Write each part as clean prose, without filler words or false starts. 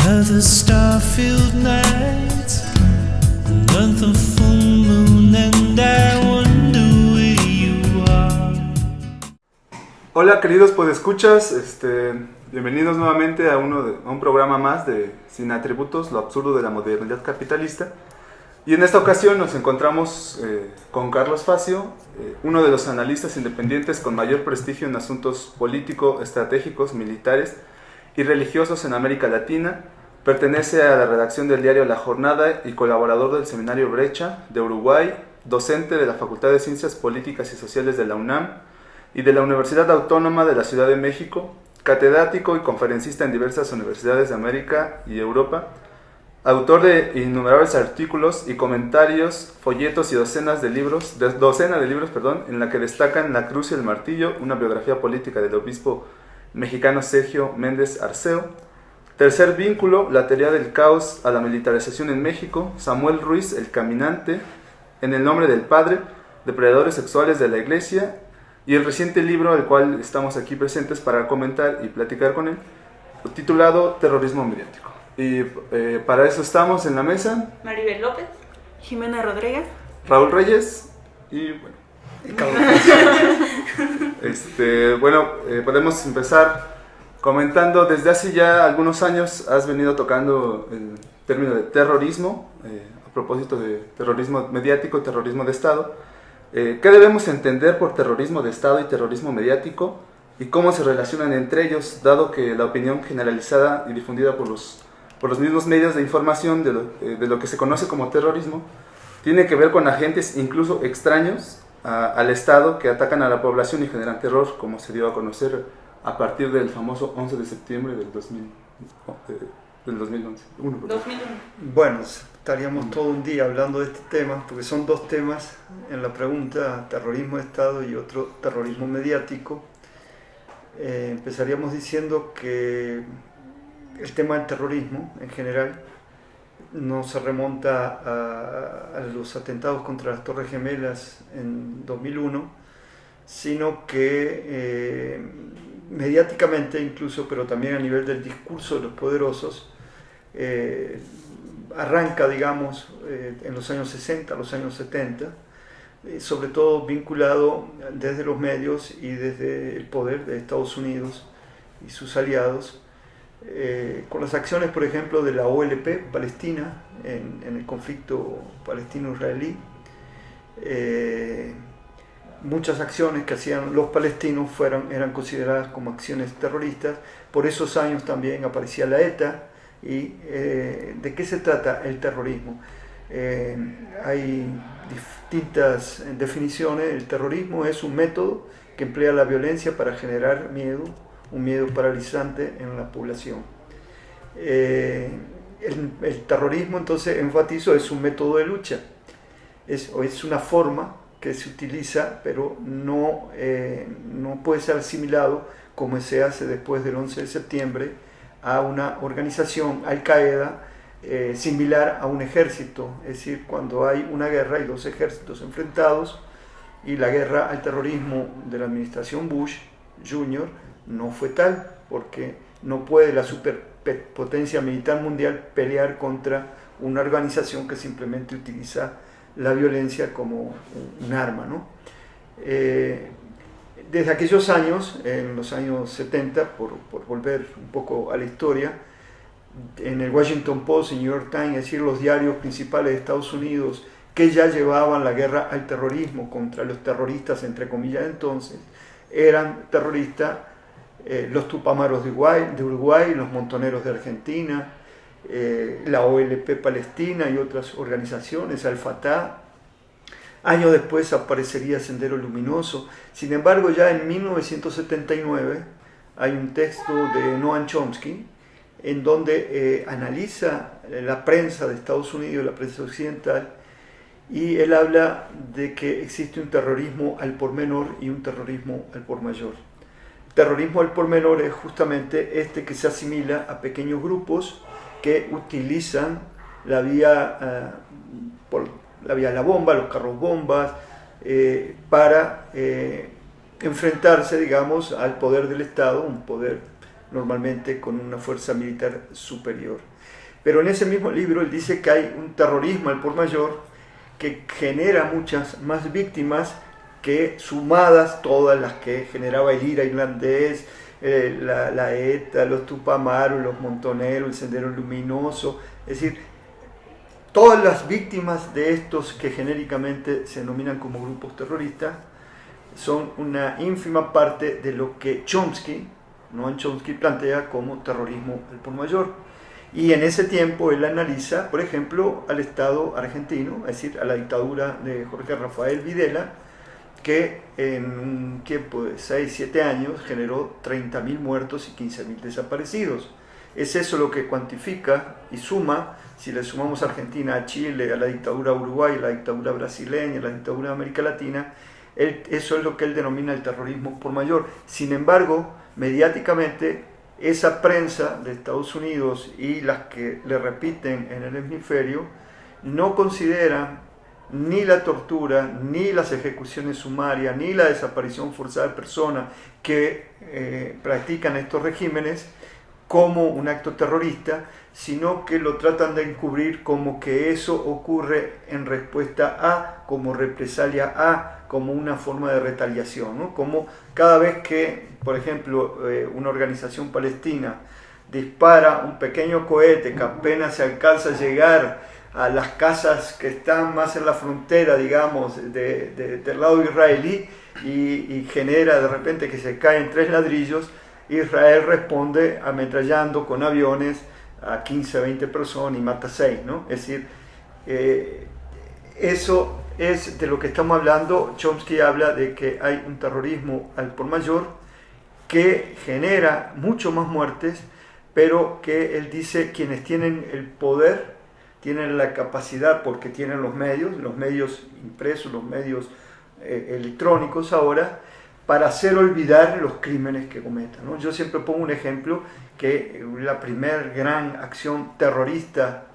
Another star-filled night, another full moon, and I wonder where you are. Hola queridos podescuchas, bienvenidos nuevamente a un programa más de Sin Atributos, lo absurdo de la modernidad capitalista. Y en esta ocasión nos encontramos con Carlos Facio, uno de los analistas independientes con mayor prestigio en asuntos político-estratégicos, militares y religiosos en América Latina. Pertenece a la redacción del diario La Jornada y colaborador del Seminario Brecha de Uruguay, docente de la Facultad de Ciencias Políticas y Sociales de la UNAM y de la Universidad Autónoma de la Ciudad de México, catedrático y conferencista en diversas universidades de América y Europa, autor de innumerables artículos y comentarios, folletos y docena de libros, en la que destacan La Cruz y el Martillo, una biografía política del obispo mexicano Sergio Méndez Arceo, Tercer Vínculo, la teoría del caos a la militarización en México, Samuel Ruiz, el caminante, En el nombre del Padre, Depredadores sexuales de la Iglesia, y el reciente libro al cual estamos aquí presentes para comentar y platicar con él, titulado Terrorismo mediático. Y para eso estamos en la mesa Maribel López, Jimena Rodríguez, Raúl Reyes y podemos empezar comentando. Desde hace ya algunos años has venido tocando el término de terrorismo, a propósito de terrorismo mediático y terrorismo de Estado. ¿Qué debemos entender por terrorismo de Estado y terrorismo mediático? ¿Y cómo se relacionan entre ellos, dado que la opinión generalizada y difundida por los mismos medios de información de lo que se conoce como terrorismo tiene que ver con agentes incluso extraños al Estado que atacan a la población y generan terror, como se dio a conocer a partir del famoso 11 de septiembre del 2011? 2001. Bueno, estaríamos todo un día hablando de este tema, porque son dos temas en la pregunta, terrorismo de Estado y otro, terrorismo mediático. Empezaríamos diciendo que el tema del terrorismo en general no se remonta a los atentados contra las Torres Gemelas en 2001, sino que mediáticamente incluso, pero también a nivel del discurso de los poderosos, arranca, digamos, en los años 60, los años 70, sobre todo vinculado desde los medios y desde el poder de Estados Unidos y sus aliados, con las acciones, por ejemplo, de la OLP Palestina en el conflicto palestino-israelí. Muchas acciones que hacían los palestinos eran consideradas como acciones terroristas. Por esos años también aparecía la ETA. ¿Y de qué se trata el terrorismo? Hay distintas definiciones. El terrorismo es un método que emplea la violencia para generar miedo, un miedo paralizante en la población. El terrorismo, entonces, enfatizo, es un método de lucha. Es una forma que se utiliza, pero no puede ser asimilado, como se hace después del 11 de septiembre, a una organización, Al-Qaeda, similar a un ejército. Es decir, cuando hay una guerra, hay dos ejércitos enfrentados, y la guerra al terrorismo de la administración Bush Jr. no fue tal, porque no puede la superpotencia militar mundial pelear contra una organización que simplemente utiliza la violencia como un arma, ¿no? Desde aquellos años, en los años 70, por volver un poco a la historia, en el Washington Post y New York Times, es decir, los diarios principales de Estados Unidos, que ya llevaban la guerra al terrorismo contra los terroristas, entre comillas, entonces, eran terroristas los Tupamaros de Uruguay, los Montoneros de Argentina, la OLP Palestina y otras organizaciones, Al-Fatah. Años después aparecería Sendero Luminoso. Sin embargo, ya en 1979 hay un texto de Noam Chomsky en donde analiza la prensa de Estados Unidos, la prensa occidental, y él habla de que existe un terrorismo al por menor y un terrorismo al por mayor. Terrorismo al por menor es justamente este que se asimila a pequeños grupos que utilizan la vía de la bomba, los carros bombas, para enfrentarse, digamos, al poder del Estado, un poder normalmente con una fuerza militar superior. Pero en ese mismo libro él dice que hay un terrorismo al por mayor que genera muchas más víctimas que sumadas todas las que generaba el IRA irlandés, la ETA, los Tupamaros, los Montoneros, el Sendero Luminoso, es decir, todas las víctimas de estos que genéricamente se denominan como grupos terroristas son una ínfima parte de lo que Chomsky, Noam Chomsky, plantea como terrorismo al por mayor. Y en ese tiempo él analiza, por ejemplo, al Estado argentino, es decir, a la dictadura de Jorge Rafael Videla, que en un tiempo de 6-7 años generó 30.000 muertos y 15.000 desaparecidos. Es eso lo que cuantifica y suma, si le sumamos a Argentina, a Chile, a la dictadura uruguaya, a la dictadura brasileña, a la dictadura de América Latina, eso es lo que él denomina el terrorismo por mayor. Sin embargo, mediáticamente, esa prensa de Estados Unidos y las que le repiten en el hemisferio no consideran ni la tortura, ni las ejecuciones sumarias, ni la desaparición forzada de personas que practican estos regímenes como un acto terrorista, sino que lo tratan de encubrir como que eso ocurre en respuesta a, como represalia a, como una forma de retaliación, ¿no? Como cada vez que, por ejemplo, una organización palestina dispara un pequeño cohete que apenas se alcanza a llegar a las casas que están más en la frontera, digamos, del lado israelí y genera de repente que se caen 3 ladrillos, Israel responde ametrallando con aviones a 15, 20 personas y mata 6, ¿no? Es decir, eso es de lo que estamos hablando. Chomsky habla de que hay un terrorismo al por mayor que genera mucho más muertes, pero que él dice quienes tienen el poder tienen la capacidad, porque tienen los medios impresos, los medios electrónicos ahora, para hacer olvidar los crímenes que cometan, ¿no? Yo siempre pongo un ejemplo que la primer gran acción terrorista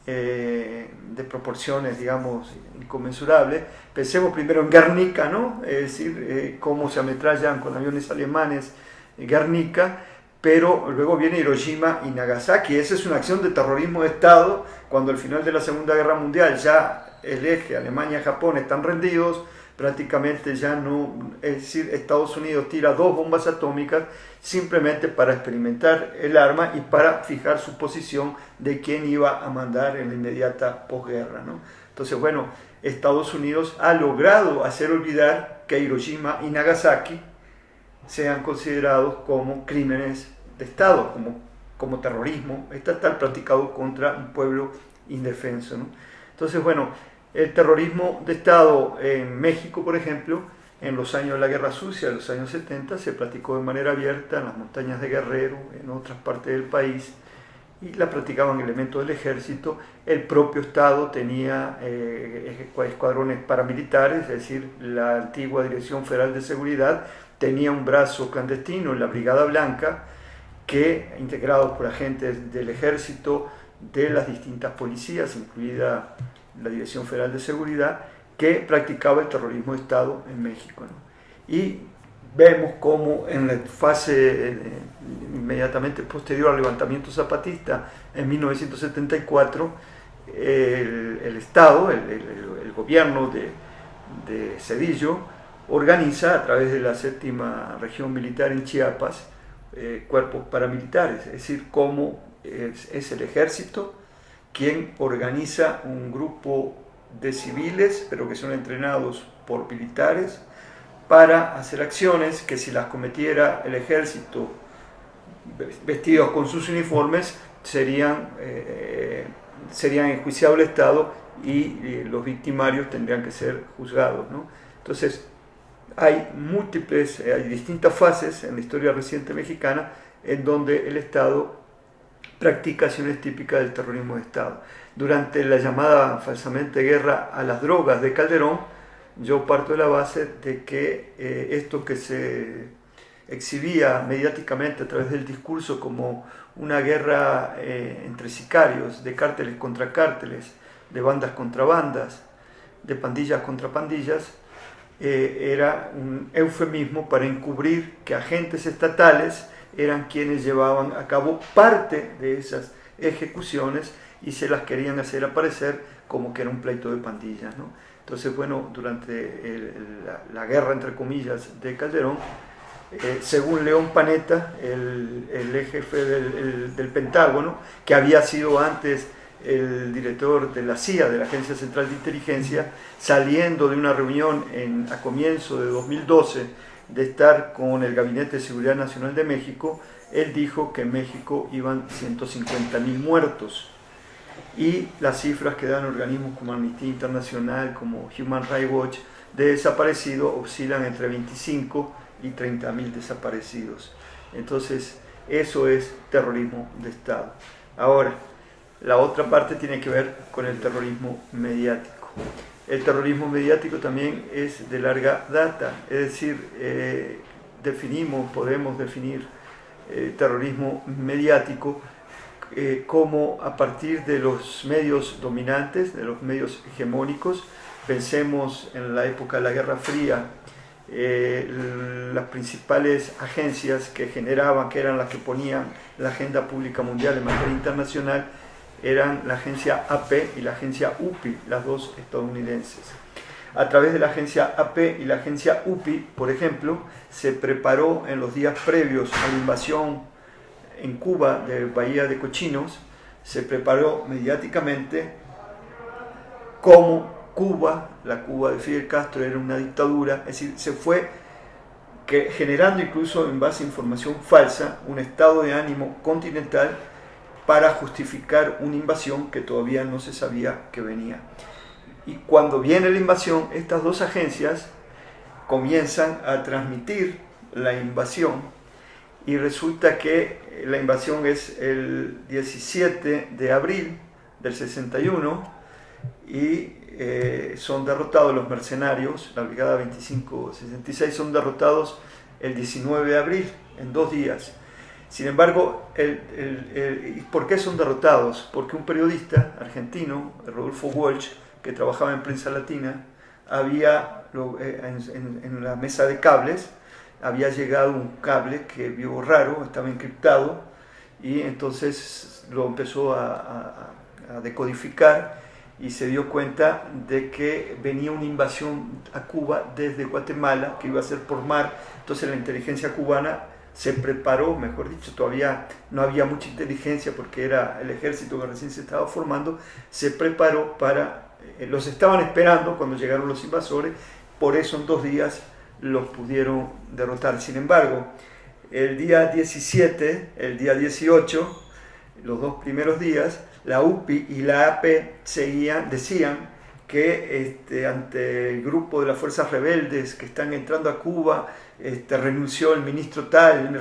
de proporciones, digamos, inconmensurables, pensemos primero en Guernica, ¿no? Es decir, cómo se ametrallan con aviones alemanes Guernica, pero luego viene Hiroshima y Nagasaki. Esa es una acción de terrorismo de Estado, cuando al final de la Segunda Guerra Mundial ya el eje Alemania-Japón están rendidos, prácticamente ya no, es decir, Estados Unidos tira 2 bombas atómicas simplemente para experimentar el arma y para fijar su posición de quién iba a mandar en la inmediata posguerra, ¿no? Entonces, bueno, Estados Unidos ha logrado hacer olvidar que Hiroshima y Nagasaki sean considerados como crímenes de Estado, como terrorismo estatal practicado contra un pueblo indefenso, ¿no? Entonces, bueno, el terrorismo de Estado en México, por ejemplo, en los años de la Guerra Sucia, en los años 70, se practicó de manera abierta en las montañas de Guerrero, en otras partes del país, y la practicaban elementos del ejército. El propio Estado tenía escuadrones paramilitares, es decir, la antigua Dirección Federal de Seguridad tenía un brazo clandestino, la Brigada Blanca, que, integrados por agentes del ejército, de las distintas policías, incluida la Dirección Federal de Seguridad, que practicaba el terrorismo de Estado en México, ¿no? Y vemos cómo en la fase inmediatamente posterior al levantamiento zapatista, en 1974, el Estado, el gobierno de Zedillo, organiza a través de la 7ª Región Militar en Chiapas cuerpos paramilitares, es decir, cómo es el ejército quien organiza un grupo de civiles, pero que son entrenados por militares, para hacer acciones que si las cometiera el ejército vestidos con sus uniformes serían enjuiciados al Estado y los victimarios tendrían que ser juzgados, ¿no? Entonces, hay distintas fases en la historia reciente mexicana en donde el Estado practica acciones típicas del terrorismo de Estado. Durante la llamada falsamente guerra a las drogas de Calderón, yo parto de la base de que esto que se exhibía mediáticamente a través del discurso como una guerra entre sicarios, de cárteles contra cárteles, de bandas contra bandas, de pandillas contra pandillas, era un eufemismo para encubrir que agentes estatales eran quienes llevaban a cabo parte de esas ejecuciones y se las querían hacer aparecer como que era un pleito de pandillas, ¿no? Entonces, bueno, durante la guerra, entre comillas, de Calderón, según León Panetta, el jefe del Pentágono, que había sido antes el director de la CIA, de la Agencia Central de Inteligencia, saliendo de una reunión a comienzo de 2012 de estar con el Gabinete de Seguridad Nacional de México, él dijo que en México iban 150.000 muertos. Y las cifras que dan organismos como Amnistía Internacional, como Human Rights Watch, de desaparecidos oscilan entre 25 y 30.000 desaparecidos. Entonces, eso es terrorismo de Estado. Ahora, la otra parte tiene que ver con el terrorismo mediático. El terrorismo mediático también es de larga data, es decir, podemos definir terrorismo mediático como a partir de los medios dominantes, de los medios hegemónicos. Pensemos en la época de la Guerra Fría, las principales agencias que generaban, que eran las que ponían la agenda pública mundial en materia internacional, eran la agencia AP y la agencia UPI, las dos estadounidenses. A través de la agencia AP y la agencia UPI, por ejemplo, se preparó en los días previos a la invasión en Cuba de Bahía de Cochinos, se preparó mediáticamente cómo Cuba, la Cuba de Fidel Castro, era una dictadura, es decir, se fue generando incluso en base a información falsa un estado de ánimo continental para justificar una invasión que todavía no se sabía que venía. Y cuando viene la invasión, estas dos agencias comienzan a transmitir la invasión y resulta que la invasión es el 17 de abril del 61 y son derrotados los mercenarios, la Brigada 2566 son derrotados el 19 de abril, en 2 días. Sin embargo, ¿por qué son derrotados? Porque un periodista argentino, Rodolfo Walsh, que trabajaba en Prensa Latina, había en la mesa de cables, había llegado un cable que vio raro, estaba encriptado, y entonces lo empezó a decodificar y se dio cuenta de que venía una invasión a Cuba desde Guatemala, que iba a ser por mar. Entonces la inteligencia cubana se preparó, mejor dicho, todavía no había mucha inteligencia porque era el ejército que recién se estaba formando, se preparó los estaban esperando cuando llegaron los invasores, por eso en 2 días los pudieron derrotar. Sin embargo, el día 17, el día 18, los 2 primeros días, la UPI y la AP decían que ante el grupo de las fuerzas rebeldes que están entrando a Cuba, renunció el ministro tal,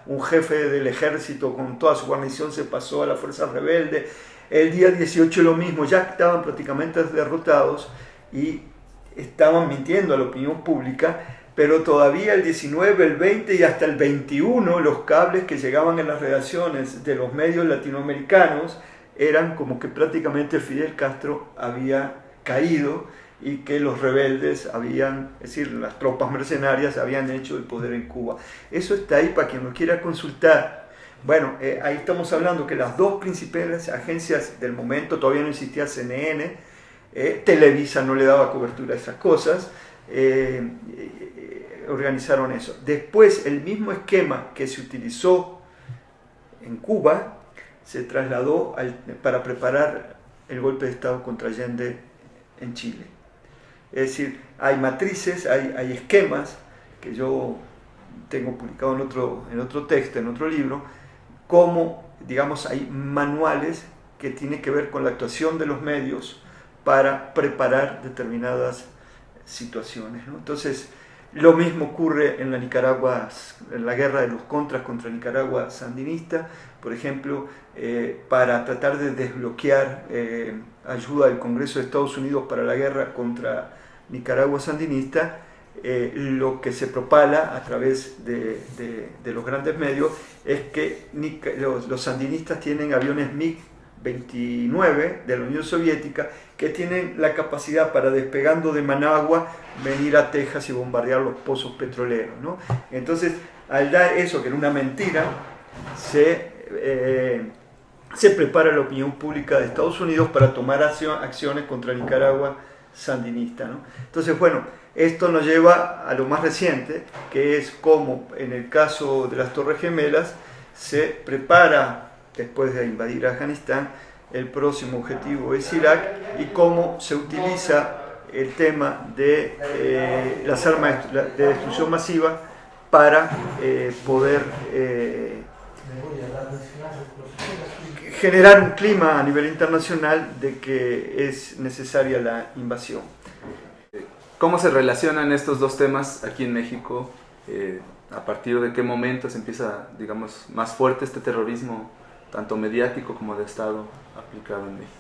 un jefe del ejército con toda su guarnición se pasó a las fuerzas rebeldes. El día 18 lo mismo, ya estaban prácticamente derrotados y estaban mintiendo a la opinión pública, pero todavía el 19, el 20 y hasta el 21 los cables que llegaban en las redacciones de los medios latinoamericanos eran como que prácticamente Fidel Castro había caído y que los rebeldes es decir, las tropas mercenarias habían hecho el poder en Cuba. Eso está ahí para quien lo quiera consultar. Bueno, ahí estamos hablando que las 2 principales agencias del momento, todavía no existía CNN, Televisa no le daba cobertura a esas cosas, organizaron eso. Después, el mismo esquema que se utilizó en Cuba se trasladó para preparar el golpe de Estado contra Allende en Chile. Es decir, hay matrices, hay esquemas que yo tengo publicado en otro texto, en otro libro, como, digamos, hay manuales que tienen que ver con la actuación de los medios para preparar determinadas situaciones, ¿no? Entonces, lo mismo ocurre en la guerra de los contras contra Nicaragua sandinista, por ejemplo, para tratar de desbloquear ayuda del Congreso de Estados Unidos para la guerra contra Nicaragua sandinista, lo que se propala a través de los grandes medios es que los sandinistas tienen aviones MiG 29 de la Unión Soviética, que tienen la capacidad para, despegando de Managua, venir a Texas y bombardear los pozos petroleros, ¿no? Entonces, al dar eso, que era una mentira, se prepara la opinión pública de Estados Unidos para tomar acciones contra Nicaragua sandinista, ¿no? Entonces, bueno, esto nos lleva a lo más reciente, que es cómo en el caso de las Torres Gemelas se prepara, después de invadir Afganistán, el próximo objetivo es Irak, y cómo se utiliza el tema de las armas de destrucción masiva para poder generar un clima a nivel internacional de que es necesaria la invasión. ¿Cómo se relacionan estos dos temas aquí en México? ¿A partir de qué momento se empieza, digamos, más fuerte este terrorismo, tanto mediático como de Estado, aplicado en México?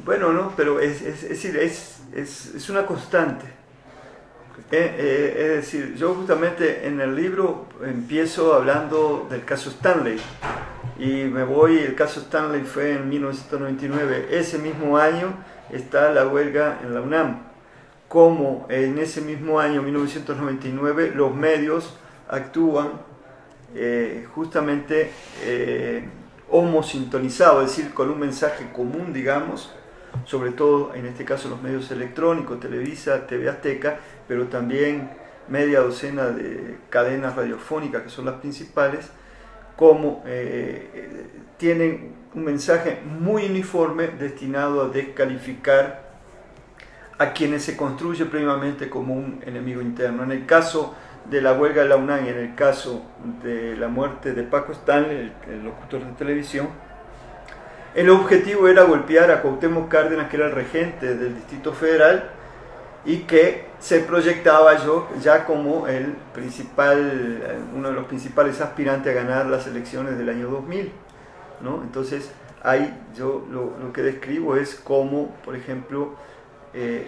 Bueno, no, pero es una constante. Es decir, yo justamente en el libro empiezo hablando del caso Stanley, y me voy, el caso Stanley fue en 1999, ese mismo año está la huelga en la UNAM, como en ese mismo año, 1999, los medios actúan justamente homosintonizados, es decir, con un mensaje común, digamos, sobre todo en este caso los medios electrónicos, Televisa, TV Azteca, pero también media docena de cadenas radiofónicas que son las principales, como tienen un mensaje muy uniforme destinado a descalificar a quienes se construye previamente como un enemigo interno. En el caso de la huelga de la UNAM y en el caso de la muerte de Paco Stanley, el locutor de televisión, el objetivo era golpear a Cuauhtémoc Cárdenas, que era el regente del Distrito Federal y que se proyectaba ya como uno de los principales aspirantes a ganar las elecciones del año 2000, ¿no? Entonces, ahí yo lo que describo es cómo, por ejemplo,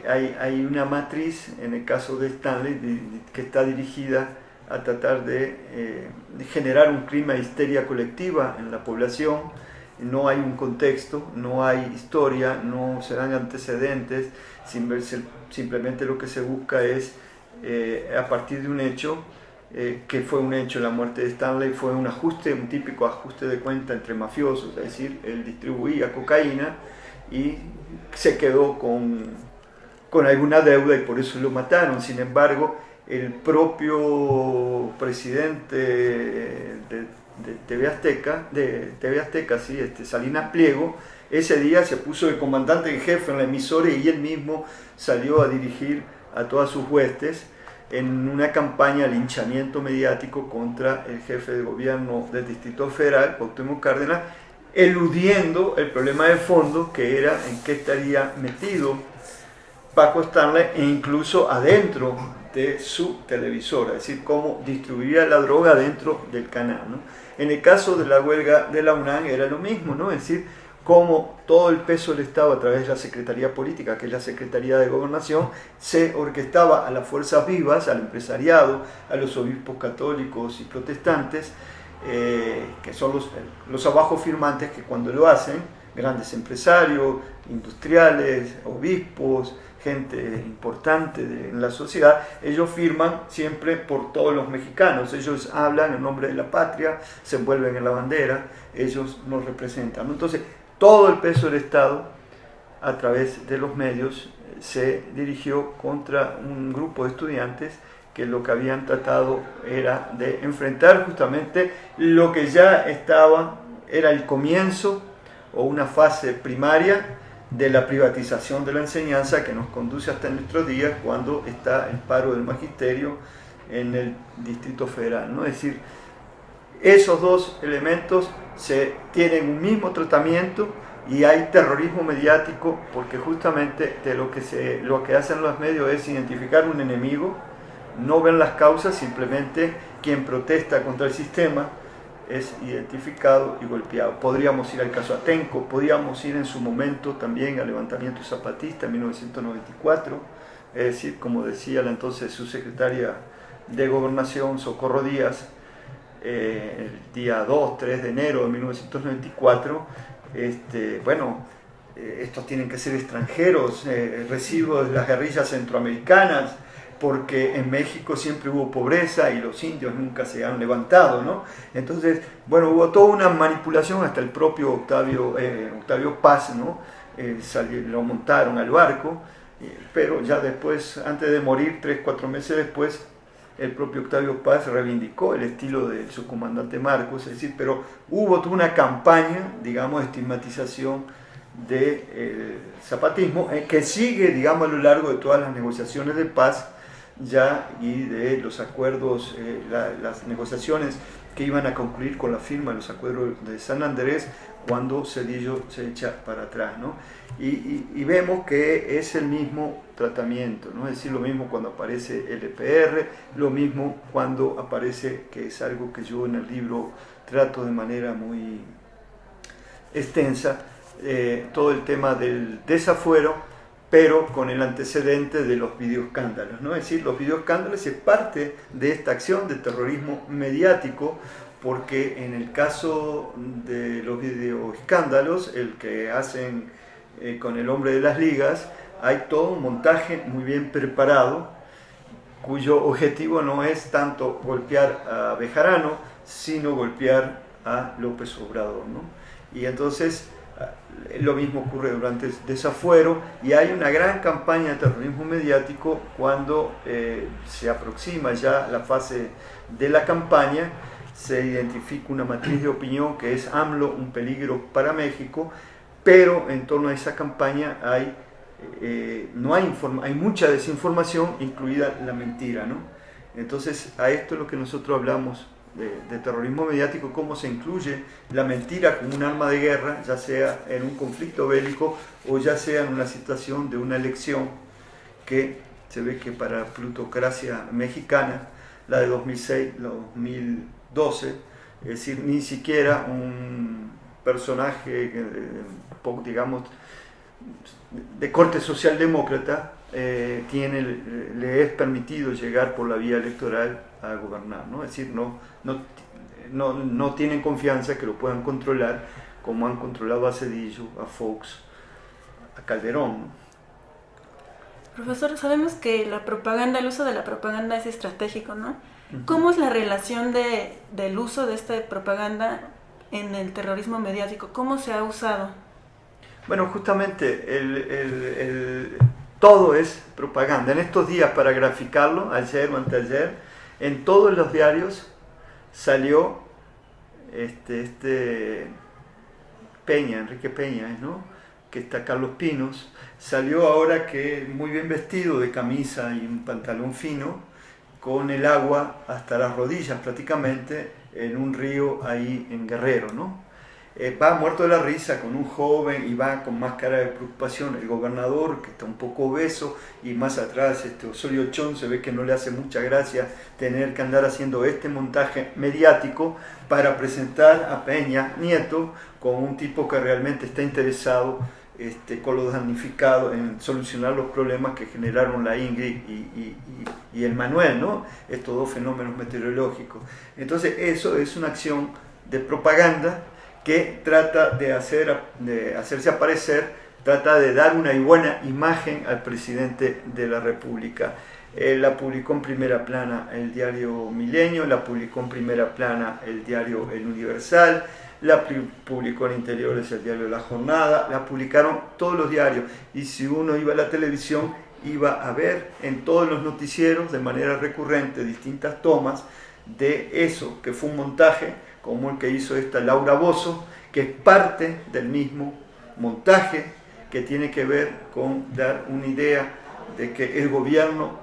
hay una matriz, en el caso de Stanley, que está dirigida a tratar de generar un clima de histeria colectiva en la población. No hay un contexto, no hay historia, no se dan antecedentes, simplemente lo que se busca es, a partir de un hecho, que fue un hecho, la muerte de Stanley fue un típico ajuste de cuenta entre mafiosos, es decir, él distribuía cocaína y se quedó con alguna deuda y por eso lo mataron. Sin embargo, el propio presidente de TV Azteca, sí, Salinas Pliego, ese día se puso de comandante en jefe en la emisora y él mismo salió a dirigir a todas sus huestes en una campaña de linchamiento mediático contra el jefe de gobierno del Distrito Federal, Cuauhtémoc Cárdenas, eludiendo el problema de fondo, que era en qué estaría metido Paco Stanley e incluso adentro de su televisora, es decir, cómo distribuía la droga dentro del canal, ¿no? En el caso de la huelga de la UNAM era lo mismo, ¿no? Es decir, cómo todo el peso del Estado a través de la Secretaría Política, que es la Secretaría de Gobernación, se orquestaba a las fuerzas vivas, al empresariado, a los obispos católicos y protestantes, que son los abajo firmantes que cuando lo hacen, grandes empresarios, industriales, obispos, gente importante en la sociedad, ellos firman siempre por todos los mexicanos, ellos hablan en nombre de la patria, se envuelven en la bandera, ellos nos representan, ¿no? Entonces, todo el peso del Estado, a través de los medios, se dirigió contra un grupo de estudiantes que lo que habían tratado era de enfrentar justamente lo que ya era el comienzo o una fase primaria de la privatización de la enseñanza que nos conduce hasta nuestros días, cuando está el paro del magisterio en el Distrito Federal, ¿no? Es decir, esos dos elementos tienen un mismo tratamiento y hay terrorismo mediático, porque justamente lo que hacen los medios es identificar un enemigo, no ven las causas, simplemente quien protesta contra el sistema es identificado y golpeado. Podríamos ir al caso Atenco, podríamos ir en su momento también al levantamiento zapatista en 1994, es decir, como decía la entonces subsecretaria de Gobernación, Socorro Díaz, el día 2-3 de enero de 1994, bueno, estos tienen que ser extranjeros, residuos de las guerrillas centroamericanas, porque en México siempre hubo pobreza y los indios nunca se han levantado, ¿no? Entonces, bueno, hubo toda una manipulación, hasta el propio Octavio Paz, ¿no? Lo montaron al barco, pero ya después, antes de morir, 3-4 meses después, el propio Octavio Paz reivindicó el estilo de su comandante Marcos, es decir, pero hubo toda una campaña, digamos, de estigmatización del zapatismo, que sigue, digamos, a lo largo de todas las negociaciones de paz, ya, y de los acuerdos, las negociaciones que iban a concluir con la firma de los acuerdos de San Andrés, cuando Zedillo se echa para atrás, ¿no? Y vemos que es el mismo tratamiento, ¿no? Es decir, lo mismo cuando aparece el EPR, lo mismo cuando aparece, que es algo que yo en el libro trato de manera muy extensa, todo el tema del desafuero, pero con el antecedente de los videoescándalos, ¿no? Es decir, los videoescándalos es parte de esta acción de terrorismo mediático, porque en el caso de los videoescándalos, el que hacen con el hombre de las ligas, hay todo un montaje muy bien preparado, cuyo objetivo no es tanto golpear a Bejarano, sino golpear a López Obrador, ¿no? Y entonces lo mismo ocurre durante el desafuero, y hay una gran campaña de terrorismo mediático cuando se aproxima ya la fase de la campaña. Se identifica una matriz de opinión que es AMLO un peligro para México, pero en torno a esa campaña hay mucha desinformación, incluida la mentira, ¿no? Entonces, a esto es lo que nosotros hablamos de terrorismo mediático, cómo se incluye la mentira como un arma de guerra, ya sea en un conflicto bélico o ya sea en una situación de una elección, que se ve que para la plutocracia mexicana, la de 2006, 2012, es decir, ni siquiera un personaje, digamos, de corte socialdemócrata le es permitido llegar por la vía electoral a gobernar, ¿no? Es decir, no tienen confianza que lo puedan controlar como han controlado a Zedillo, a Fox, a Calderón, ¿no? Profesor, sabemos que el uso de la propaganda es estratégico, ¿no? ¿Cómo es la relación del uso de esta propaganda en el terrorismo mediático? ¿Cómo se ha usado? Bueno, justamente todo es propaganda. En estos días, para graficarlo, ayer o anteayer, en todos los diarios salió Peña, Enrique Peña, ¿no? Que está Carlos Pinos, salió ahora que muy bien vestido, de camisa y un pantalón fino, con el agua hasta las rodillas prácticamente, en un río ahí en Guerrero, ¿no? Va muerto de la risa con un joven y va con más cara de preocupación el gobernador, que está un poco obeso, y más atrás Osorio Chong. Se ve que no le hace mucha gracia tener que andar haciendo este montaje mediático para presentar a Peña Nieto como un tipo que realmente está interesado con los damnificados en solucionar los problemas que generaron la Ingrid y el Manuel, ¿no? Estos dos fenómenos meteorológicos. Entonces eso es una acción de propaganda que trata de hacerse aparecer, trata de dar una buena imagen al presidente de la República. La publicó en primera plana el diario Milenio, la publicó en primera plana el diario El Universal, la publicó en Interiores el diario La Jornada, la publicaron todos los diarios, y si uno iba a la televisión iba a ver en todos los noticieros de manera recurrente distintas tomas de eso, que fue un montaje como el que hizo esta Laura Bozzo, que es parte del mismo montaje, que tiene que ver con dar una idea de que el gobierno,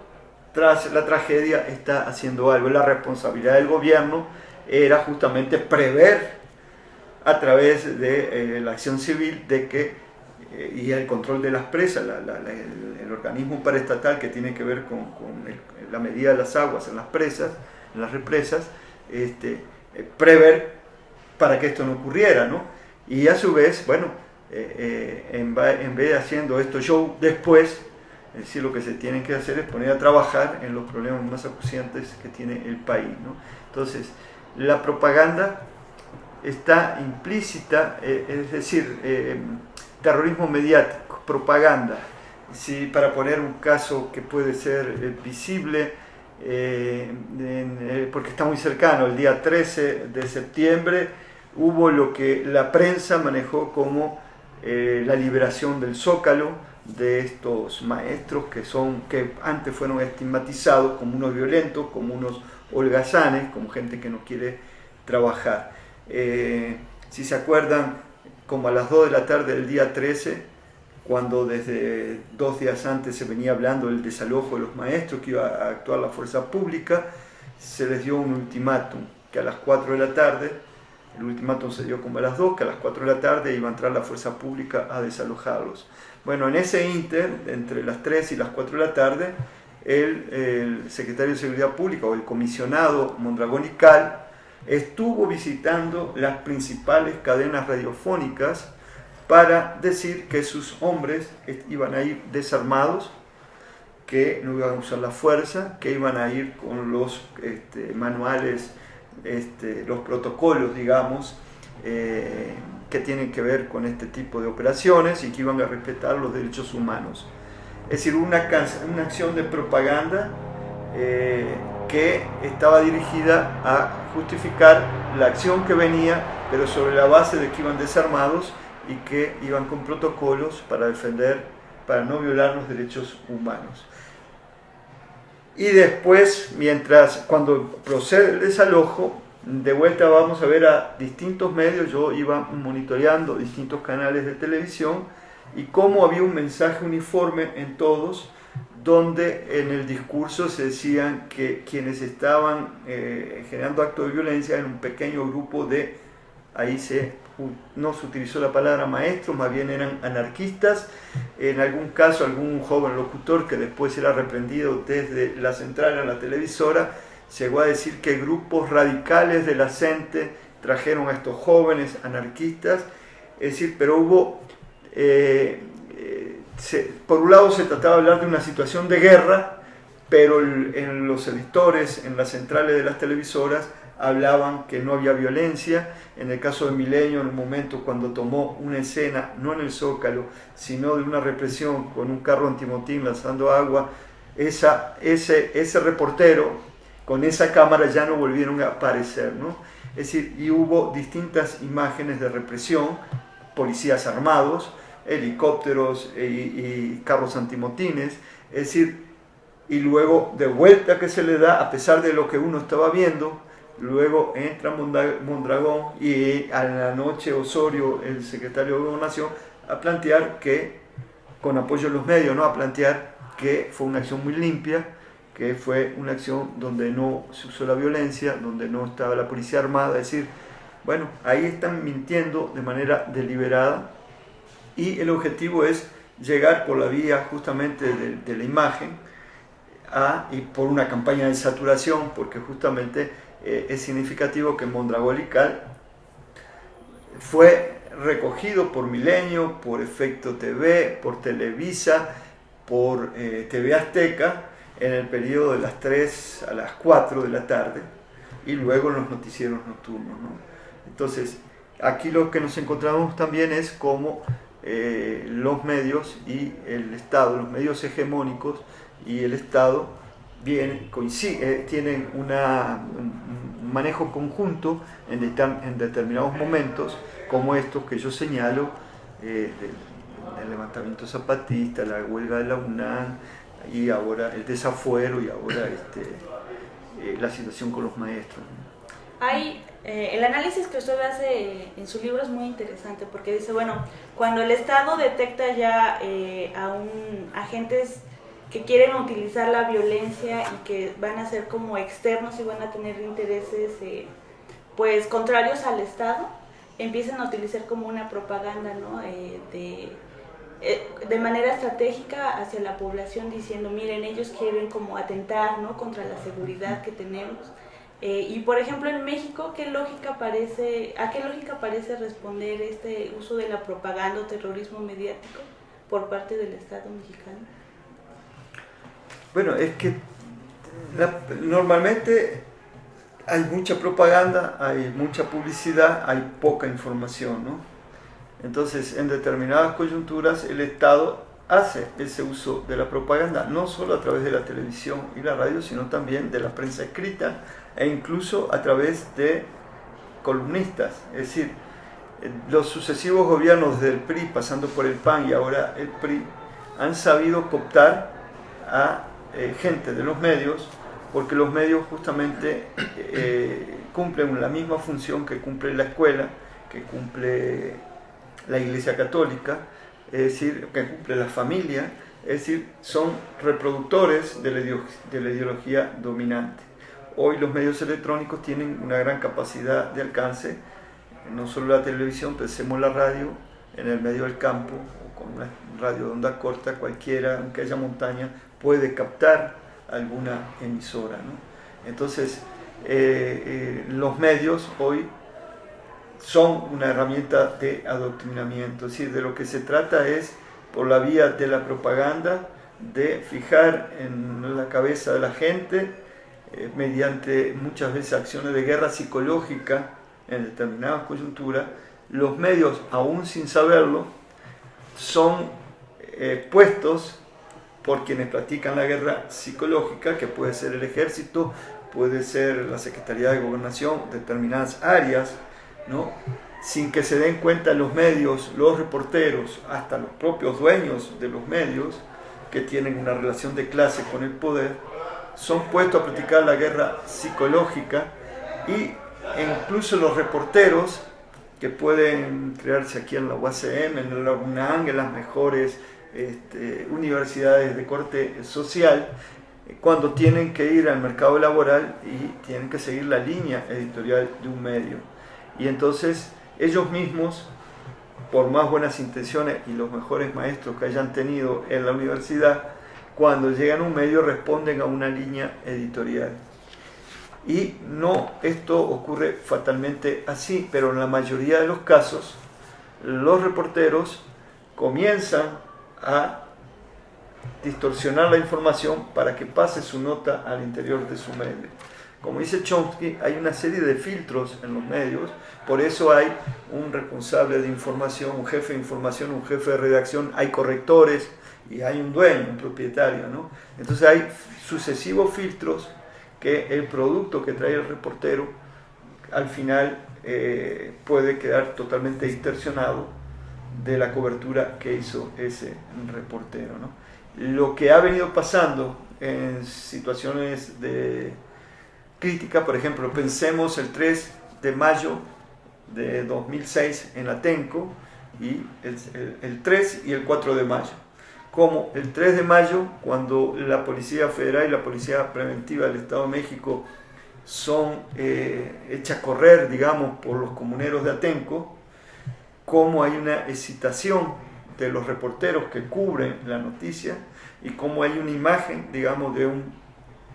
tras la tragedia, está haciendo algo. La responsabilidad del gobierno era justamente prever a través de la acción civil y el control de las presas, el organismo paraestatal que tiene que ver con la medida de las aguas en las presas, en las represas, prever para que esto no ocurriera, ¿no? Y a su vez, bueno, en vez de haciendo esto show después, es decir, lo que se tiene que hacer es poner a trabajar en los problemas más acuciantes que tiene el país, ¿no? Entonces, la propaganda está implícita, es decir, terrorismo mediático, propaganda. Si, para poner un caso que puede ser visible, porque está muy cercano, el día 13 de septiembre hubo lo que la prensa manejó como la liberación del Zócalo, de estos maestros que antes fueron estigmatizados como unos violentos, como unos holgazanes, como gente que no quiere trabajar. Si se acuerdan, como a las 2 de la tarde del día 13, cuando desde 2 días antes se venía hablando del desalojo de los maestros, que iba a actuar la fuerza pública, se les dio un ultimátum, que a las 4 de la tarde, el ultimátum se dio como a las 2, que a las 4 de la tarde iba a entrar la fuerza pública a desalojarlos. Bueno, en ese inter, entre las 3 y las 4 de la tarde, el secretario de Seguridad Pública o el comisionado Mondragón y Cal estuvo visitando las principales cadenas radiofónicas para decir que sus hombres iban a ir desarmados, que no iban a usar la fuerza, que iban a ir con los manuales, los protocolos, digamos, que tienen que ver con este tipo de operaciones y que iban a respetar los derechos humanos. Es decir, una acción de propaganda que estaba dirigida a justificar la acción que venía, pero sobre la base de que iban desarmados y que iban con protocolos para defender, para no violar los derechos humanos. Y después, cuando procede el desalojo, de vuelta vamos a ver a distintos medios. Yo iba monitoreando distintos canales de televisión y cómo había un mensaje uniforme en todos, donde en el discurso se decían que quienes estaban generando actos de violencia eran un pequeño grupo de, no se utilizó la palabra maestros, más bien eran anarquistas. En algún caso, algún joven locutor que después era reprendido desde la central a la televisora, llegó a decir que grupos radicales de la CENTE trajeron a estos jóvenes anarquistas. Es decir, pero hubo, por un lado se trataba de hablar de una situación de guerra, pero en los editores, en las centrales de las televisoras, hablaban que no había violencia. En el caso de Milenio, en un momento cuando tomó una escena, no en el Zócalo, sino de una represión con un carro antimotín lanzando agua, ese reportero con esa cámara ya no volvieron a aparecer, ¿no? Es decir, y hubo distintas imágenes de represión, policías armados, helicópteros y carros antimotines, es decir, y luego de vuelta que se le da, a pesar de lo que uno estaba viendo, luego entra Mondragón y a la noche Osorio, el secretario de Gobernación, a plantear que, con apoyo de los medios, ¿no?, a plantear que fue una acción muy limpia, que fue una acción donde no se usó la violencia, donde no estaba la policía armada. Es decir, bueno, ahí están mintiendo de manera deliberada y el objetivo es llegar por la vía justamente de la imagen y por una campaña de saturación, porque justamente es significativo que Mondragón y Cal fue recogido por Milenio, por Efecto TV, por Televisa, por TV Azteca, en el periodo de las 3 a las 4 de la tarde y luego en los noticieros nocturnos, ¿no? Entonces, aquí lo que nos encontramos también es cómo los medios y el Estado, los medios hegemónicos y el Estado tienen un manejo conjunto en determinados momentos, como estos que yo señalo, el levantamiento zapatista, la huelga de la UNAM, y ahora el desafuero y ahora la situación con los maestros. El análisis que usted hace en su libro es muy interesante porque dice, bueno, cuando el Estado detecta ya a agentes que quieren utilizar la violencia y que van a ser como externos y van a tener intereses pues contrarios al Estado, empiezan a utilizar como una propaganda, ¿no?, de manera estratégica hacia la población, diciendo, miren, ellos quieren como atentar, ¿no?, contra la seguridad que tenemos. Y por ejemplo en México, ¿a qué lógica parece responder este uso de la propaganda o terrorismo mediático por parte del Estado mexicano? Bueno, es que normalmente hay mucha propaganda, hay mucha publicidad, hay poca información, ¿no? Entonces, en determinadas coyunturas, el Estado hace ese uso de la propaganda, no solo a través de la televisión y la radio, sino también de la prensa escrita e incluso a través de columnistas. Es decir, los sucesivos gobiernos del PRI, pasando por el PAN y ahora el PRI, han sabido cooptar a gente de los medios, porque los medios justamente cumplen la misma función que cumple la escuela, que cumple la Iglesia Católica, es decir, que cumple la familia, es decir, son reproductores de la ideología dominante. Hoy los medios electrónicos tienen una gran capacidad de alcance, no solo la televisión, pensemos la radio en el medio del campo, o con una radio de onda corta, cualquiera, aunque haya montaña, puede captar alguna emisora, ¿no? Entonces, los medios hoy son una herramienta de adoctrinamiento, es decir, de lo que se trata es, por la vía de la propaganda, de fijar en la cabeza de la gente, mediante muchas veces acciones de guerra psicológica en determinadas coyunturas. Los medios, aún sin saberlo, son puestos por quienes practican la guerra psicológica, que puede ser el ejército, puede ser la Secretaría de Gobernación, determinadas áreas, ¿no? Sin que se den cuenta los medios, los reporteros, hasta los propios dueños de los medios, que tienen una relación de clase con el poder, son puestos a practicar la guerra psicológica, e incluso los reporteros, que pueden crearse aquí en la UACM, en la UNAM, en las mejores universidades de corte social, cuando tienen que ir al mercado laboral y tienen que seguir la línea editorial de un medio. Y entonces ellos mismos, por más buenas intenciones y los mejores maestros que hayan tenido en la universidad, cuando llegan a un medio responden a una línea editorial. Y no, esto ocurre fatalmente así, pero en la mayoría de los casos, los reporteros comienzan a distorsionar la información para que pase su nota al interior de su medio. Como dice Chomsky, hay una serie de filtros en los medios, por eso hay un responsable de información, un jefe de información, un jefe de redacción, hay correctores y hay un dueño, un propietario, ¿no? Entonces hay sucesivos filtros que el producto que trae el reportero al final puede quedar totalmente distorsionado de la cobertura que hizo ese reportero, ¿no? Lo que ha venido pasando en situaciones de crítica, por ejemplo, pensemos el 3 de mayo de 2006 en Atenco, y el 3 y el 4 de mayo. Como el 3 de mayo, cuando la Policía Federal y la Policía Preventiva del Estado de México son hechas correr, digamos, por los comuneros de Atenco, cómo hay una excitación de los reporteros que cubren la noticia y cómo hay una imagen, digamos, de un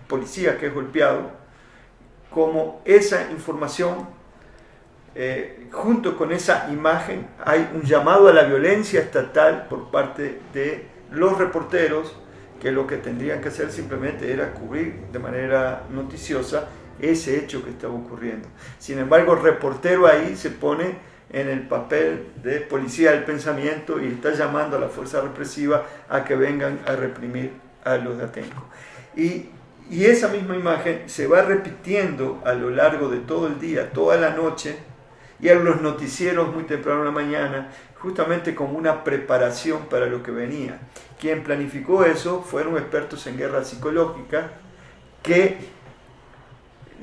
policía que es golpeado, cómo esa información, junto con esa imagen, hay un llamado a la violencia estatal por parte de los reporteros, que lo que tendrían que hacer simplemente era cubrir de manera noticiosa ese hecho que estaba ocurriendo. Sin embargo, el reportero ahí se pone en el papel de policía del pensamiento y está llamando a la fuerza represiva a que vengan a reprimir a los de Atenco. Y esa misma imagen se va repitiendo a lo largo de todo el día, toda la noche, y en los noticieros muy temprano en la mañana, justamente como una preparación para lo que venía. Quien planificó eso fueron expertos en guerra psicológica, que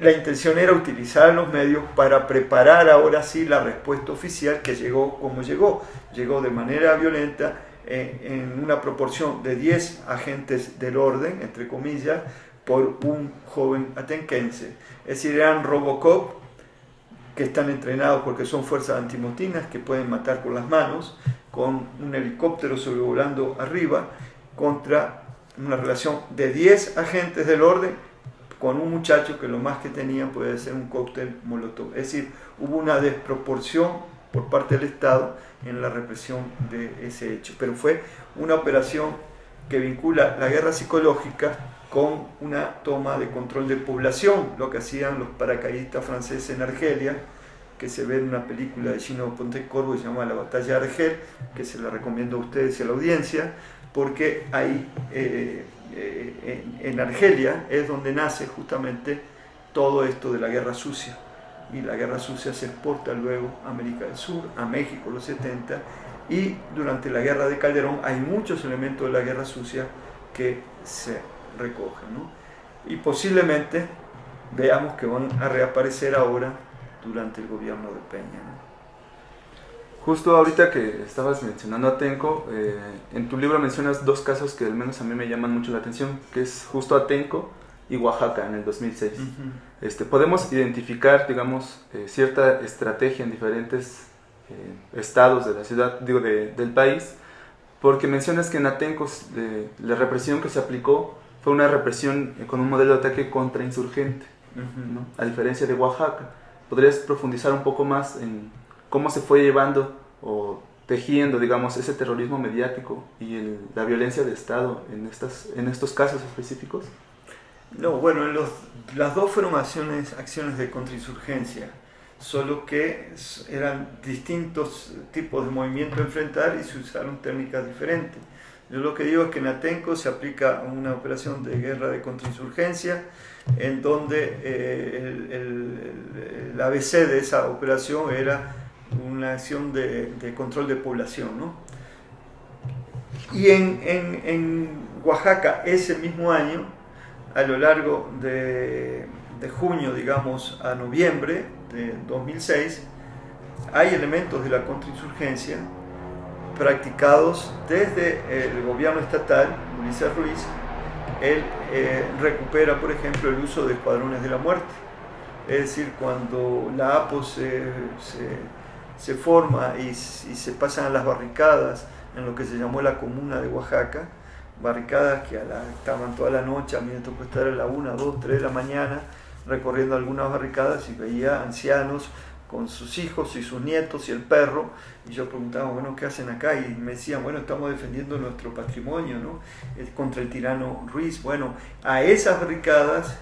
la intención era utilizar los medios para preparar ahora sí la respuesta oficial, que llegó como llegó. Llegó de manera violenta, en una proporción de 10 agentes del orden, entre comillas, por un joven atenquense. Es decir, eran Robocop, que están entrenados porque son fuerzas antimotinas, que pueden matar con las manos, con un helicóptero sobrevolando arriba, contra una relación de 10 agentes del orden, con un muchacho que lo más que tenía puede ser un cóctel molotov. Es decir, hubo una desproporción por parte del Estado en la represión de ese hecho. Pero fue una operación que vincula la guerra psicológica con una toma de control de población, lo que hacían los paracaidistas franceses en Argelia, que se ve en una película de Gino Pontecorvo que se llama La batalla de Argel, que se la recomiendo a ustedes y a la audiencia, porque ahí en Argelia es donde nace justamente todo esto de la guerra sucia, y la guerra sucia se exporta luego a América del Sur, a México en los 70, y durante la guerra de Calderón hay muchos elementos de la guerra sucia que se recogen, ¿no? Y posiblemente veamos que van a reaparecer ahora durante el gobierno de Peña, ¿no? Justo ahorita que estabas mencionando Atenco, en tu libro mencionas dos casos que al menos a mí me llaman mucho la atención, que es justo Atenco y Oaxaca en el 2006. Podemos identificar, digamos, cierta estrategia en diferentes estados de la ciudad, del país, porque mencionas que en Atenco la represión que se aplicó fue una represión con un modelo de ataque contrainsurgente, ¿no? A diferencia de Oaxaca. ¿Podrías profundizar un poco más en cómo se fue llevando o tejiendo, digamos, ese terrorismo mediático y la violencia de Estado en estos casos específicos? No, bueno, las dos fueron acciones de contrainsurgencia, solo que eran distintos tipos de movimiento a enfrentar y se usaron técnicas diferentes. Yo lo que digo es que en Atenco se aplica una operación de guerra de contrainsurgencia, en donde el ABC de esa operación era una acción de control de población, ¿no? Y en Oaxaca ese mismo año, a lo largo de junio, digamos, a noviembre de 2006, hay elementos de la contrainsurgencia practicados desde el gobierno estatal. Ulises Ruiz, él recupera, por ejemplo, el uso de escuadrones de la muerte. Es decir, cuando la APO se forma y se pasan a las barricadas en lo que se llamó la Comuna de Oaxaca, barricadas que estaban toda la noche. A mí me tocó estar a la 1, 2, 3 de la mañana recorriendo algunas barricadas y veía ancianos con sus hijos y sus nietos y el perro, y yo preguntaba, bueno, ¿qué hacen acá? Y me decían, bueno, estamos defendiendo nuestro patrimonio, ¿no? Contra el tirano Ruiz. Bueno, a esas barricadas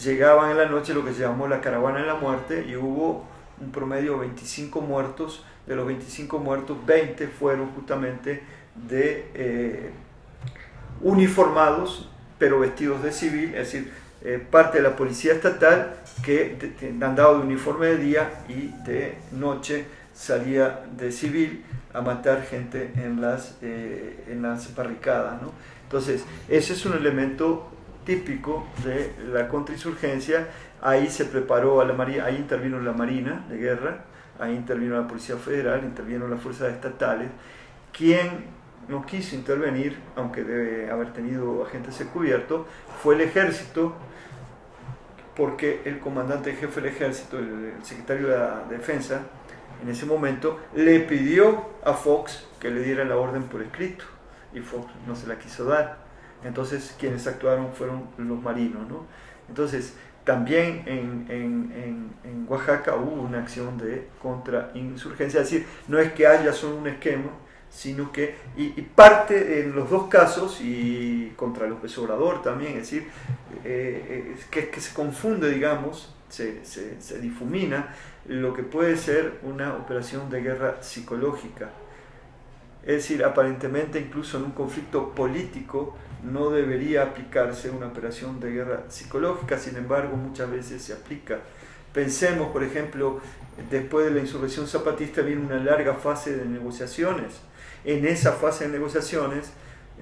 llegaban en la noche lo que se llamó la Caravana de la Muerte, y hubo un promedio de 25 muertos. De los 25 muertos, 20 fueron justamente de uniformados, pero vestidos de civil, es decir, parte de la policía estatal que andaba de uniforme de día y de noche salía de civil a matar gente en las barricadas, ¿no? Entonces, ese es un elemento típico de la contrainsurgencia. Ahí se preparó a la Marina, ahí intervino la Marina de Guerra, ahí intervino la Policía Federal, intervino las fuerzas estatales. Quien no quiso intervenir, aunque debe haber tenido agentes encubiertos, fue el Ejército, porque el comandante jefe del Ejército, el secretario de la Defensa, en ese momento le pidió a Fox que le diera la orden por escrito, y Fox no se la quiso dar. Entonces quienes actuaron fueron los marinos, ¿no? Entonces también en Oaxaca hubo una acción de contrainsurgencia, es decir, no es que haya solo un esquema, sino que, y parte en los dos casos, y contra López Obrador también, es decir, que se confunde, digamos, se difumina lo que puede ser una operación de guerra psicológica. Es decir, aparentemente incluso en un conflicto político no debería aplicarse una operación de guerra psicológica, sin embargo muchas veces se aplica. Pensemos, por ejemplo, después de la insurrección zapatista viene una larga fase de negociaciones. En esa fase de negociaciones,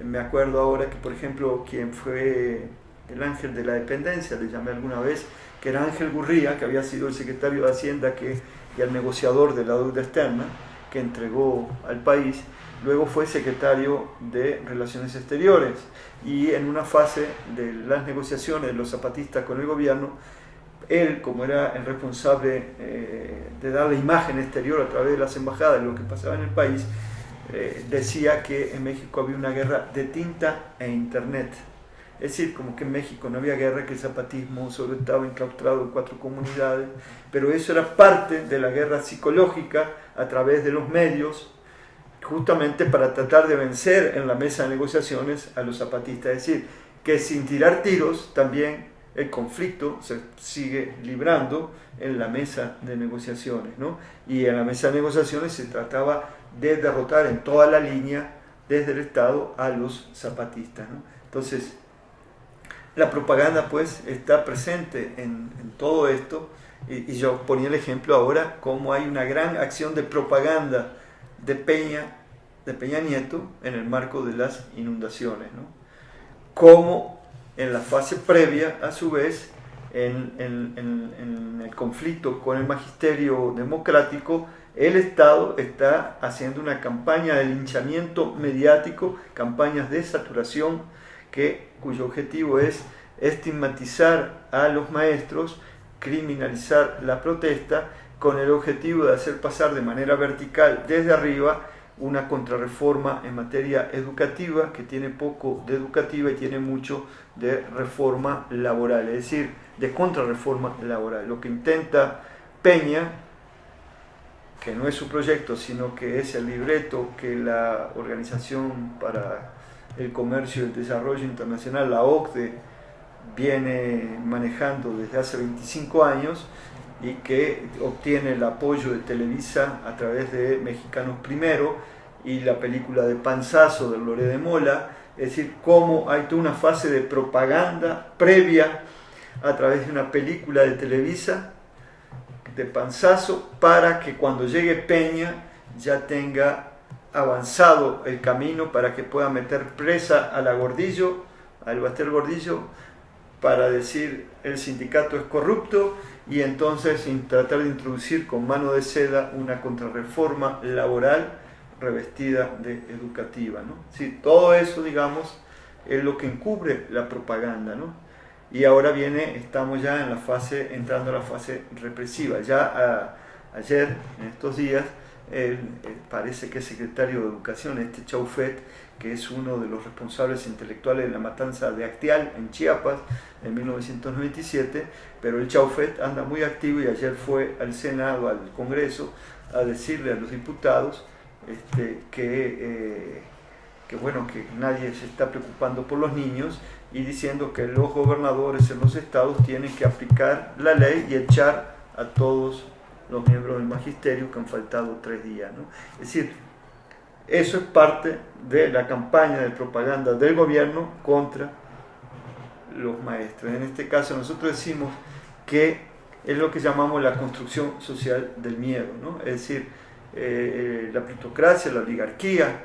me acuerdo ahora que, por ejemplo, quien fue el ángel de la dependencia, le llamé alguna vez, que era Ángel Gurría, que había sido el secretario de Hacienda y el negociador de la deuda externa, que entregó al país, luego fue secretario de Relaciones Exteriores, y en una fase de las negociaciones de los zapatistas con el gobierno, él, como era el responsable de dar la imagen exterior a través de las embajadas de lo que pasaba en el país, decía que en México había una guerra de tinta e internet. Es decir, como que en México no había guerra, que el zapatismo solo estaba enclaustrado en 4 comunidades, pero eso era parte de la guerra psicológica a través de los medios, justamente para tratar de vencer en la mesa de negociaciones a los zapatistas. Es decir, que sin tirar tiros también el conflicto se sigue librando en la mesa de negociaciones, ¿no? Y en la mesa de negociaciones se trataba de derrotar en toda la línea desde el Estado a los zapatistas, ¿no? Entonces, la propaganda pues está presente en todo esto, y yo ponía el ejemplo ahora como hay una gran acción de propaganda de Peña Nieto en el marco de las inundaciones, ¿no? Como en la fase previa, a su vez, en el conflicto con el magisterio democrático, el Estado está haciendo una campaña de linchamiento mediático, campañas de saturación, cuyo objetivo es estigmatizar a los maestros, criminalizar la protesta, con el objetivo de hacer pasar de manera vertical desde arriba una contrarreforma en materia educativa que tiene poco de educativa y tiene mucho de reforma laboral, es decir, de contrarreforma laboral. Lo que intenta Peña, que no es su proyecto, sino que es el libreto que la Organización para el Comercio y el Desarrollo Internacional, la OCDE, viene manejando desde hace 25 años, y que obtiene el apoyo de Televisa a través de Mexicanos Primero y la película de Panzazo de Loré de Mola. Es decir, cómo hay toda una fase de propaganda previa a través de una película de Televisa de Panzazo, para que cuando llegue Peña ya tenga avanzado el camino para que pueda meter presa a la Gordillo, al Baster Gordillo, para decir el sindicato es corrupto, y entonces tratar de introducir con mano de seda una contrarreforma laboral revestida de educativa, ¿no? Sí, todo eso, digamos, es lo que encubre la propaganda, ¿no? Y ahora estamos ya entrando a la fase represiva. Ayer, en estos días, parece que el secretario de Educación, Chaufet, que es uno de los responsables intelectuales de la matanza de Acteal en Chiapas en 1997, pero el Chaufet anda muy activo, y ayer fue al Senado, al Congreso, a decirle a los diputados que nadie se está preocupando por los niños, y diciendo que los gobernadores en los estados tienen que aplicar la ley y echar a todos los miembros del magisterio que han faltado 3 días, ¿no? Es decir, eso es parte de la campaña de propaganda del gobierno contra los maestros. En este caso nosotros decimos que es lo que llamamos la construcción social del miedo, ¿no? Es decir, la plutocracia, la oligarquía,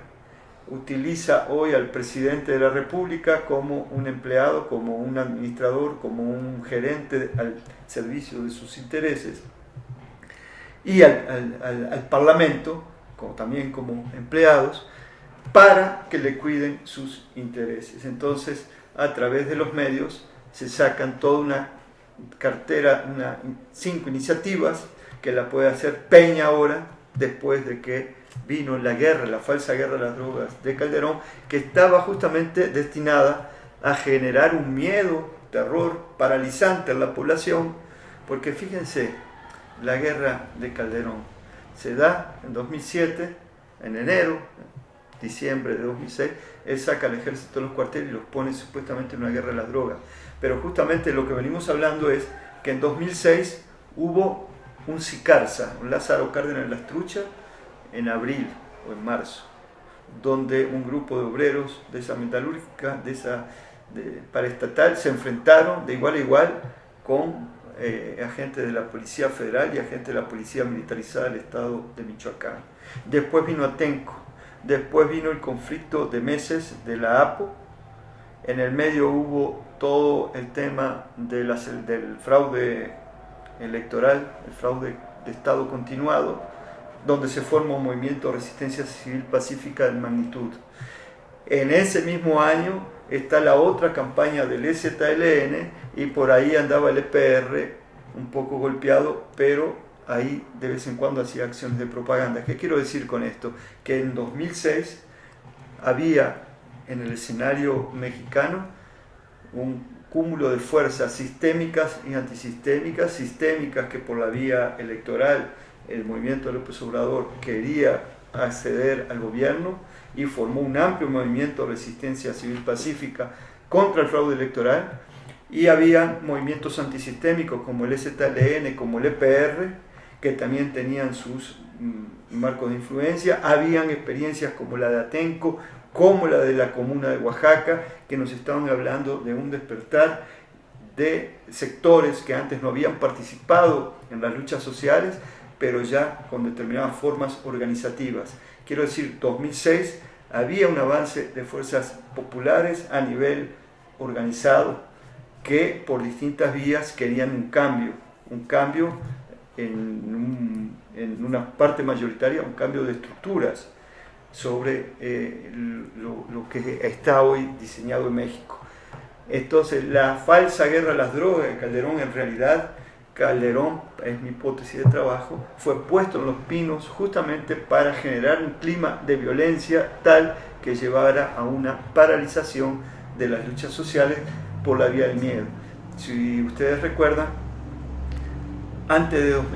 utiliza hoy al presidente de la República como un empleado, como un administrador, como un gerente al servicio de sus intereses, y al Parlamento también como empleados, para que le cuiden sus intereses. Entonces, a través de los medios se sacan toda una cartera, 5 iniciativas que la puede hacer Peña ahora, después de que vino la falsa guerra de las drogas de Calderón, que estaba justamente destinada a generar un miedo, terror paralizante en la población, porque fíjense, la guerra de Calderón se da en 2007, en enero, diciembre de 2006, él saca al ejército de los cuarteles y los pone supuestamente en una guerra de las drogas. Pero justamente lo que venimos hablando es que en 2006 hubo un Sicarza, un Lázaro Cárdenas de las Truchas, en abril o en marzo, donde un grupo de obreros de esa metalúrgica, paraestatal, se enfrentaron de igual a igual con agentes de la Policía Federal y agentes de la Policía Militarizada del Estado de Michoacán. Después vino Atenco, después vino el conflicto de meses de la APO, en el medio hubo todo el tema del fraude electoral, el fraude de Estado continuado, donde se forma un movimiento de resistencia civil pacífica de magnitud. En ese mismo año está la otra campaña del EZLN, y por ahí andaba el EPR un poco golpeado, pero ahí de vez en cuando hacía acciones de propaganda. ¿Qué quiero decir con esto? Que en 2006 había en el escenario mexicano un cúmulo de fuerzas sistémicas y antisistémicas, sistémicas que por la vía electoral el movimiento de López Obrador quería acceder al gobierno y formó un amplio movimiento de resistencia civil pacífica contra el fraude electoral, y había movimientos antisistémicos como el ZLN, como el EPR, que también tenían sus marcos de influencia. Habían experiencias como la de Atenco, como la de la comuna de Oaxaca, que nos estaban hablando de un despertar de sectores que antes no habían participado en las luchas sociales, pero ya con determinadas formas organizativas. Quiero decir, 2006 había un avance de fuerzas populares a nivel organizado que por distintas vías querían un cambio en una parte mayoritaria, un cambio de estructuras sobre lo que está hoy diseñado en México. Entonces, la falsa guerra a las drogas de Calderón, en realidad, Calderón, es mi hipótesis de trabajo, fue puesto en Los Pinos justamente para generar un clima de violencia tal que llevara a una paralización de las luchas sociales por la vía del miedo. Si ustedes recuerdan,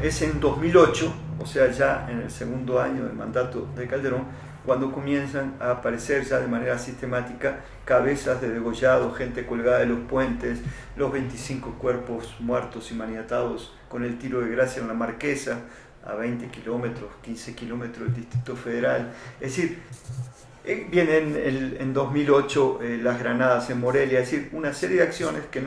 es en 2008, o sea, ya en el segundo año del mandato de Calderón, cuando comienzan a aparecer ya de manera sistemática cabezas de degollados, gente colgada de los puentes, los 25 cuerpos muertos y maniatados con el tiro de gracia en la Marquesa, a 20 kilómetros, 15 kilómetros del Distrito Federal. Es decir, vienen en 2008 las granadas en Morelia, es decir, una serie de acciones que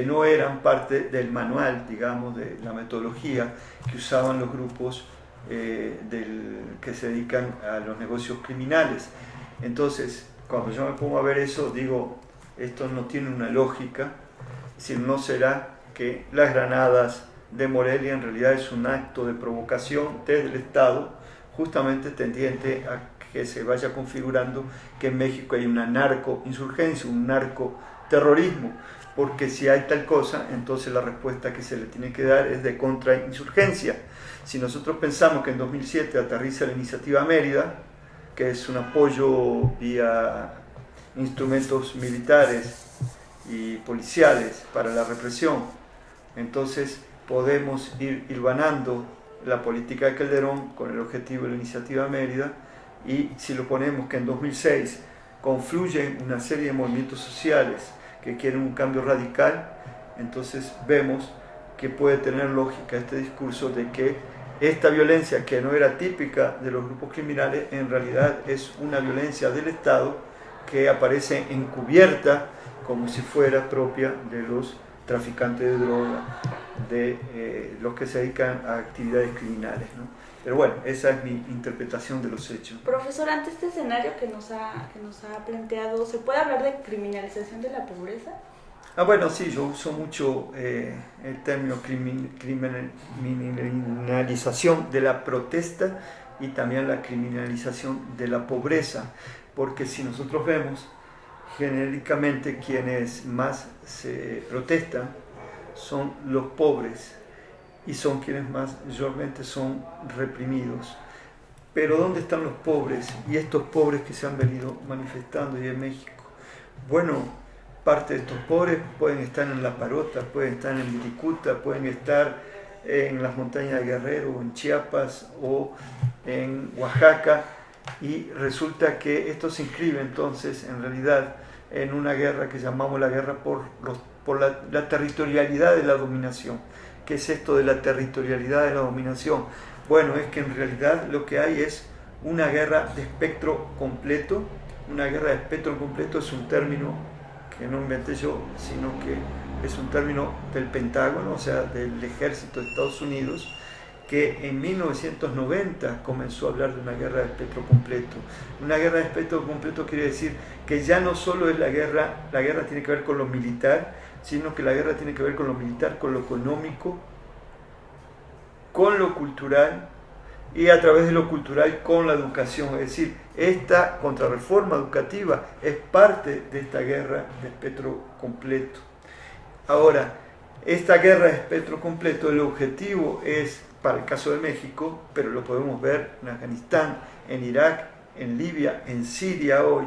no eran parte del manual, digamos, de la metodología que usaban los grupos que se dedican a los negocios criminales. Entonces, cuando yo me pongo a ver eso, digo, esto no tiene una lógica, es decir, no será que las granadas de Morelia en realidad es un acto de provocación desde el Estado, justamente tendiente a que se vaya configurando que en México hay una narcoinsurgencia, un narcoterrorismo, porque si hay tal cosa, entonces la respuesta que se le tiene que dar es de contrainsurgencia. Si nosotros pensamos que en 2007 aterriza la iniciativa Mérida, que es un apoyo vía instrumentos militares y policiales para la represión, entonces podemos ir hilvanando la política de Calderón con el objetivo de la iniciativa Mérida, y si lo ponemos que en 2006 confluyen una serie de movimientos sociales que quieren un cambio radical, entonces vemos que puede tener lógica este discurso de que esta violencia, que no era típica de los grupos criminales, en realidad es una violencia del Estado que aparece encubierta como si fuera propia de los traficantes de droga, de los que se dedican a actividades criminales, ¿no? Pero bueno, esa es mi interpretación de los hechos. Profesor, ante este escenario que nos ha planteado, ¿se puede hablar de criminalización de la pobreza? Bueno, sí, yo uso mucho el término criminalización de la protesta y también la criminalización de la pobreza, porque si nosotros vemos, genéricamente quienes más se protestan son los pobres y son quienes más mayormente son reprimidos. Pero ¿dónde están los pobres? Y estos pobres que se han venido manifestando hoy en México. Bueno, parte de estos pobres pueden estar en La Parota, pueden estar en Viricuta, pueden estar en las montañas de Guerrero, o en Chiapas, o en Oaxaca, y resulta que esto se inscribe entonces en realidad en una guerra que llamamos la guerra por la territorialidad de la dominación. ¿Qué es esto de la territorialidad de la dominación? Bueno, es que en realidad lo que hay es una guerra de espectro completo. Una guerra de espectro completo es un término que no inventé yo, sino que es un término del Pentágono, o sea, del ejército de Estados Unidos, que en 1990 comenzó a hablar de una guerra de espectro completo. Una guerra de espectro completo quiere decir que ya no solo es la guerra tiene que ver con lo militar, sino que la guerra tiene que ver con lo militar, con lo económico, con lo cultural, y a través de lo cultural con la educación. Es decir, esta contrarreforma educativa es parte de esta guerra de espectro completo. Ahora, esta guerra de espectro completo, el objetivo es, para el caso de México, pero lo podemos ver en Afganistán, en Irak, en Libia, en Siria hoy,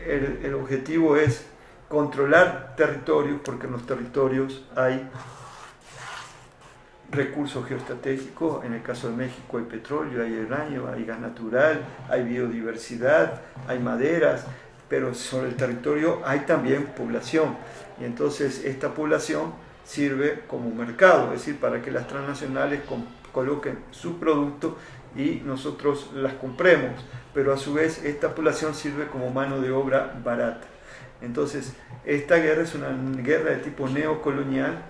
el objetivo es controlar territorios, porque en los territorios hay recursos geoestratégicos. En el caso de México hay petróleo, hay uranio, hay gas natural, hay biodiversidad, hay maderas, pero sobre el territorio hay también población, y entonces esta población sirve como mercado, es decir, para que las transnacionales coloquen su producto y nosotros las compremos, pero a su vez esta población sirve como mano de obra barata. Entonces esta guerra es una guerra de tipo neocolonial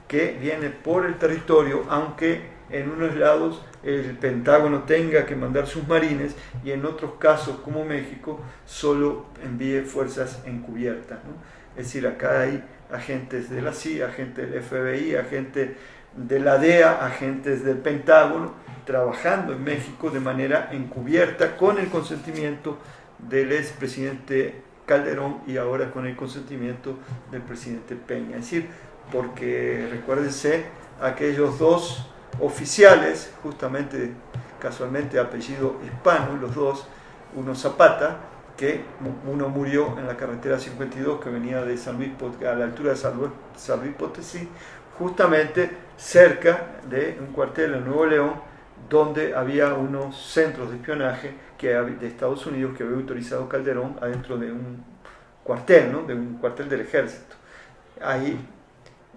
que viene por el territorio, aunque en unos lados el Pentágono tenga que mandar sus marines y en otros casos, como México, solo envíe fuerzas encubiertas, ¿no? Es decir, acá hay agentes de la CIA, agentes del FBI, agentes de la DEA, agentes del Pentágono, trabajando en México de manera encubierta con el consentimiento del expresidente Calderón y ahora con el consentimiento del presidente Peña. Es decir, porque recuérdense, aquellos dos oficiales, justamente casualmente apellido hispano, los dos, uno Zapata, que uno murió en la carretera 52 que venía de San Luis, a la altura de San Luis Potosí, justamente cerca de un cuartel en Nuevo León, donde había unos centros de espionaje de Estados Unidos que había autorizado Calderón adentro de un cuartel, ¿no? De un cuartel del ejército. Ahí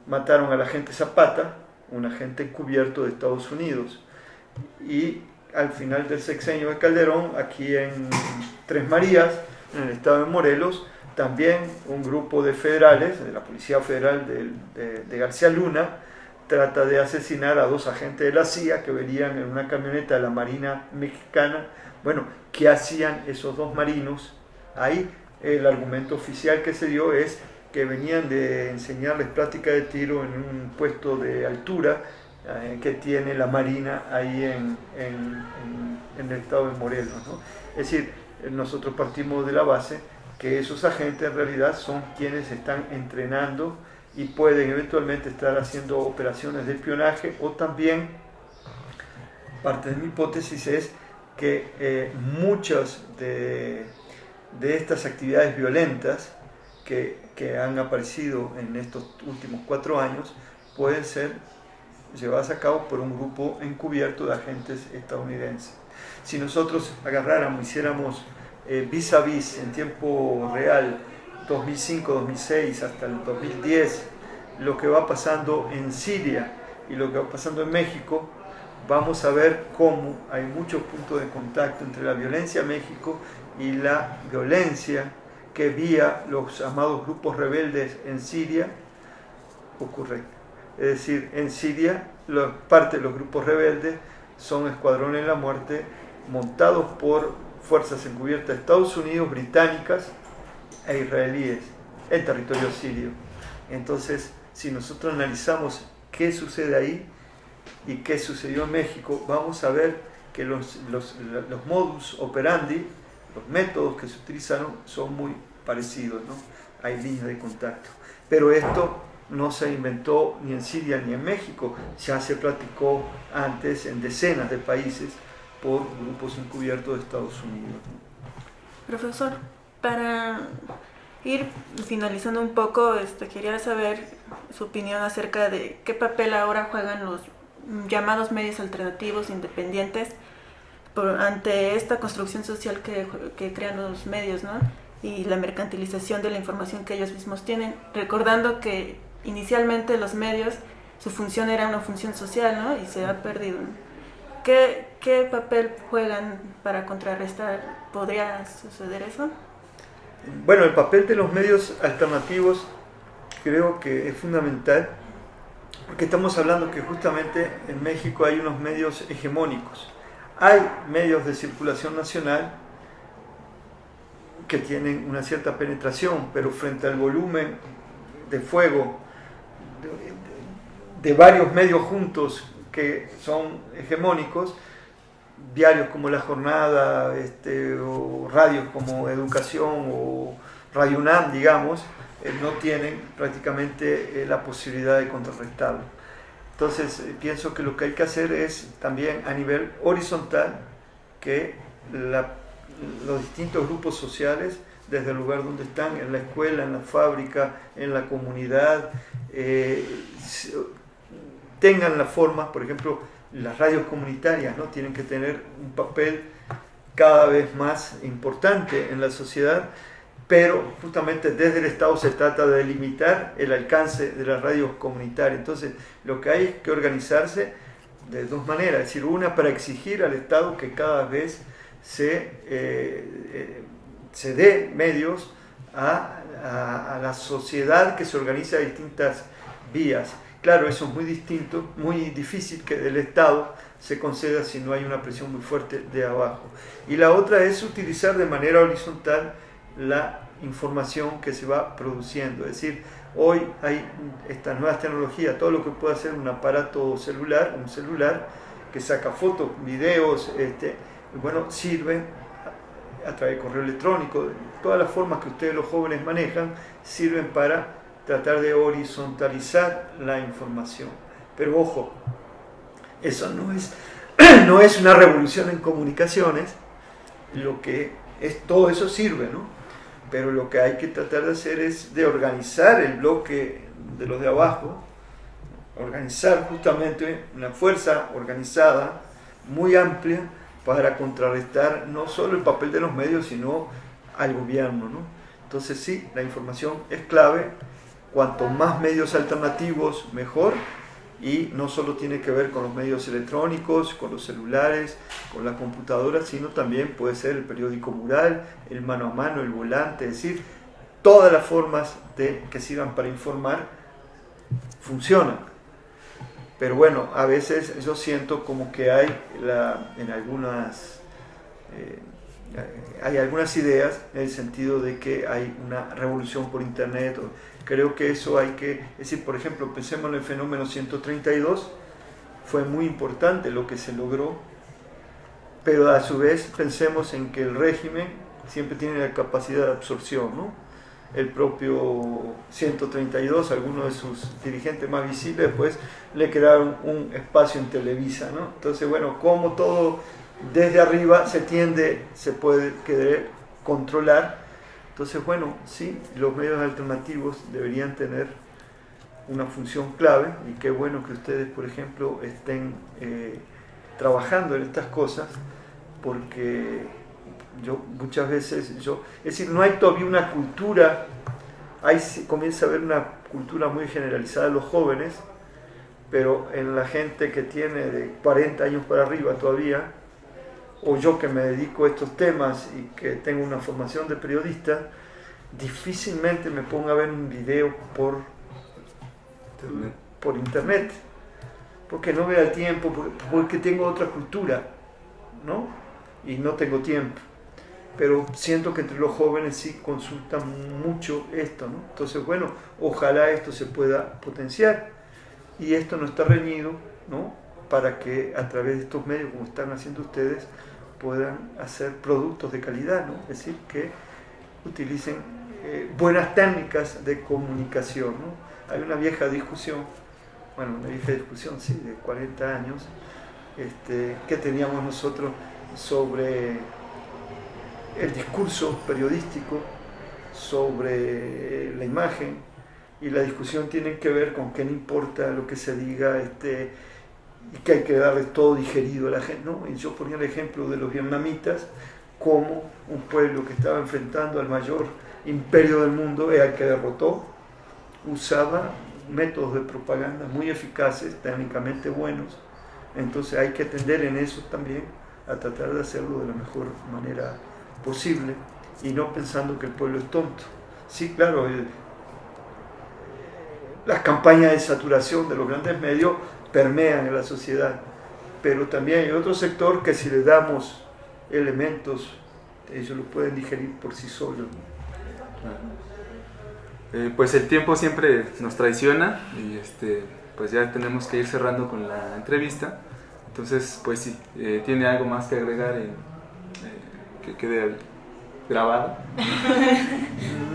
mataron al agente Zapata, un agente encubierto de Estados Unidos, y al final del sexenio de Calderón, aquí en Tres Marías, en el estado de Morelos, también un grupo de federales, de la Policía Federal de García Luna, trata de asesinar a dos agentes de la CIA que venían en una camioneta de la Marina Mexicana. Bueno, ¿qué hacían esos dos marinos ahí? El argumento oficial que se dio es que venían de enseñarles práctica de tiro en un puesto de altura que tiene la Marina ahí en el estado de Morelos, ¿no? Es decir, nosotros partimos de la base que esos agentes en realidad son quienes están entrenando y pueden eventualmente estar haciendo operaciones de espionaje, o también, parte de mi hipótesis es que muchas de estas actividades violentas que han aparecido en estos últimos 4 años pueden ser llevadas a cabo por un grupo encubierto de agentes estadounidenses. Si nosotros agarráramos, hiciéramos vis a vis en tiempo real 2005, 2006 hasta el 2010, lo que va pasando en Siria y lo que va pasando en México, vamos a ver cómo hay muchos puntos de contacto entre la violencia en México y la violencia que vía los llamados grupos rebeldes en Siria ocurre. Es decir, en Siria parte de los grupos rebeldes son escuadrones de la muerte montados por fuerzas encubiertas de Estados Unidos, británicas e israelíes en territorio sirio. Entonces, si nosotros analizamos qué sucede ahí y qué sucedió en México, vamos a ver que los modus operandi, los métodos que se utilizaron son muy parecidos, ¿no? Hay líneas de contacto. Pero esto no se inventó ni en Siria ni en México, ya se practicó antes en decenas de países por grupos encubiertos de Estados Unidos. Profesor, para ir finalizando un poco, quería saber su opinión acerca de qué papel ahora juegan los llamados medios alternativos independientes ante esta construcción social que crean los medios, ¿no? Y la mercantilización de la información que ellos mismos tienen, recordando que inicialmente los medios, su función era una función social, ¿no? Y se ha perdido. ¿Qué papel juegan para contrarrestar? ¿Podría suceder eso? Bueno, el papel de los medios alternativos creo que es fundamental, porque estamos hablando que justamente en México hay unos medios hegemónicos. Hay medios de circulación nacional que tienen una cierta penetración, pero frente al volumen de fuego de varios medios juntos que son hegemónicos, diarios como La Jornada, o radios como Educación o Radio UNAM, digamos, no tienen prácticamente la posibilidad de contrarrestarlo. Entonces, pienso que lo que hay que hacer es también a nivel horizontal que los distintos grupos sociales, desde el lugar donde están, en la escuela, en la fábrica, en la comunidad, tengan la forma, por ejemplo, las radios comunitarias, ¿no? Tienen que tener un papel cada vez más importante en la sociedad, pero justamente desde el Estado se trata de limitar el alcance de las radios comunitarias. Entonces, lo que hay es que organizarse de dos maneras, es decir, una para exigir al Estado que cada vez se dé medios a la sociedad que se organiza a distintas vías. Claro, eso es muy distinto, muy difícil que del Estado se conceda si no hay una presión muy fuerte de abajo. Y la otra es utilizar de manera horizontal la información que se va produciendo. Es decir, hoy hay estas nuevas tecnologías, todo lo que puede hacer un aparato celular, un celular que saca fotos, videos, bueno, sirve a través de correo electrónico, todas las formas que ustedes los jóvenes manejan sirven para tratar de horizontalizar la información. Pero ojo, eso no es una revolución en comunicaciones, lo que es, todo eso sirve, ¿no? Pero lo que hay que tratar de hacer es de organizar el bloque de los de abajo, organizar justamente una fuerza organizada muy amplia para contrarrestar no solo el papel de los medios, sino al gobierno, ¿no? Entonces sí, la información es clave, cuanto más medios alternativos mejor, y no solo tiene que ver con los medios electrónicos, con los celulares, con la computadora, sino también puede ser el periódico mural, el mano a mano, el volante, es decir, todas las formas que sirvan para informar funcionan. Pero bueno, a veces yo siento como que hay algunas ideas en el sentido de que hay una revolución por internet. Creo que eso hay que decir, por ejemplo, pensemos en el fenómeno 132, fue muy importante lo que se logró, pero a su vez pensemos en que el régimen siempre tiene la capacidad de absorción, ¿no? El propio 132, algunos de sus dirigentes más visibles, después le crearon un espacio en Televisa, ¿no? Entonces, bueno, como todo desde arriba se puede querer controlar. Entonces, bueno, sí, los medios alternativos deberían tener una función clave, y qué bueno que ustedes, por ejemplo, estén trabajando en estas cosas, porque yo muchas veces, es decir, no hay todavía una cultura, comienza a haber una cultura muy generalizada en los jóvenes, pero en la gente que tiene de 40 años para arriba todavía, o yo que me dedico a estos temas y que tengo una formación de periodista, difícilmente me pongo a ver un video por internet, porque no me da el tiempo, porque tengo otra cultura, ¿no? Y no tengo tiempo. Pero siento que entre los jóvenes sí consultan mucho esto, ¿no? Entonces, bueno, ojalá esto se pueda potenciar, y esto no está reñido, ¿no? Para que a través de estos medios, como están haciendo ustedes, puedan hacer productos de calidad, ¿no? Es decir, que utilicen buenas técnicas de comunicación, ¿no? Hay una vieja discusión, sí, de 40 años, que teníamos nosotros sobre el discurso periodístico, sobre la imagen, y la discusión tiene que ver con que no importa lo que se diga, y que hay que darle todo digerido a la gente, ¿no? Y yo ponía el ejemplo de los vietnamitas, como un pueblo que estaba enfrentando al mayor imperio del mundo, al que derrotó, usaba métodos de propaganda muy eficaces, técnicamente buenos. Entonces hay que atender en eso también, a tratar de hacerlo de la mejor manera posible, y no pensando que el pueblo es tonto. Sí, claro, las campañas de saturación de los grandes medios permean en la sociedad, pero también hay otro sector que si le damos elementos, ellos lo pueden digerir por sí solos. Pues el tiempo siempre nos traiciona, y pues ya tenemos que ir cerrando con la entrevista. Entonces, pues sí, ¿tiene algo más que agregar que quede grabado?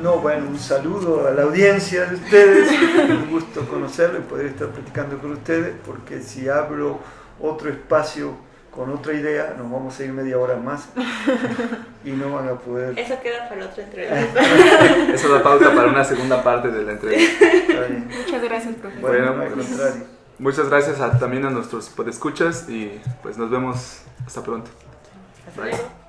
No, bueno, un saludo a la audiencia de ustedes, un gusto conocerlo y poder estar platicando con ustedes, porque si abro otro espacio con otra idea, nos vamos a ir media hora más y no van a poder... Eso queda para otra entrevista. Eso da pauta para una segunda parte de la entrevista. Muchas gracias, profesor. Bueno, al contrario. Muchas gracias también a nuestros podescuchas y pues nos vemos hasta pronto. Hasta Bye. luego.